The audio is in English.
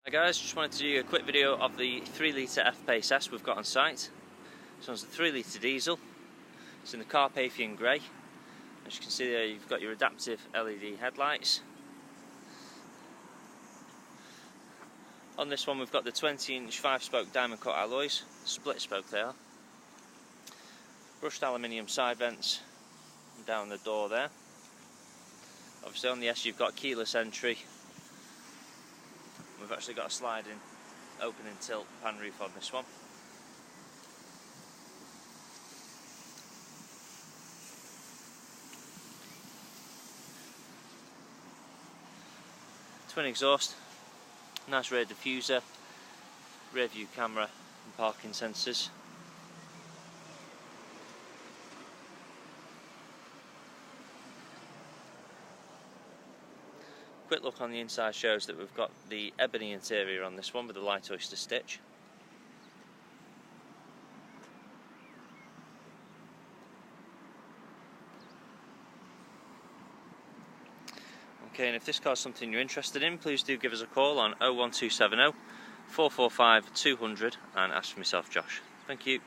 Hi guys, just wanted to do a quick video of the 3 litre F-Pace S we've got on site. This one's a 3 litre diesel. It's in the Carpathian grey. As you can see there, you've got your adaptive LED headlights. On this one we've got the 20-inch 5-spoke diamond cut alloys, split spoke they are. Brushed aluminium side vents down the door there. Obviously on the S you've got keyless entry. We've actually got a sliding open and tilt pan roof on this one. Twin exhaust, nice rear diffuser, rear view camera and parking sensors. Quick look on the inside shows that we've got the ebony interior on this one with the light oyster stitch. Okay, and if this car's something you're interested in, please do give us a call on 01270 445 200 and ask for myself, Josh. Thank you.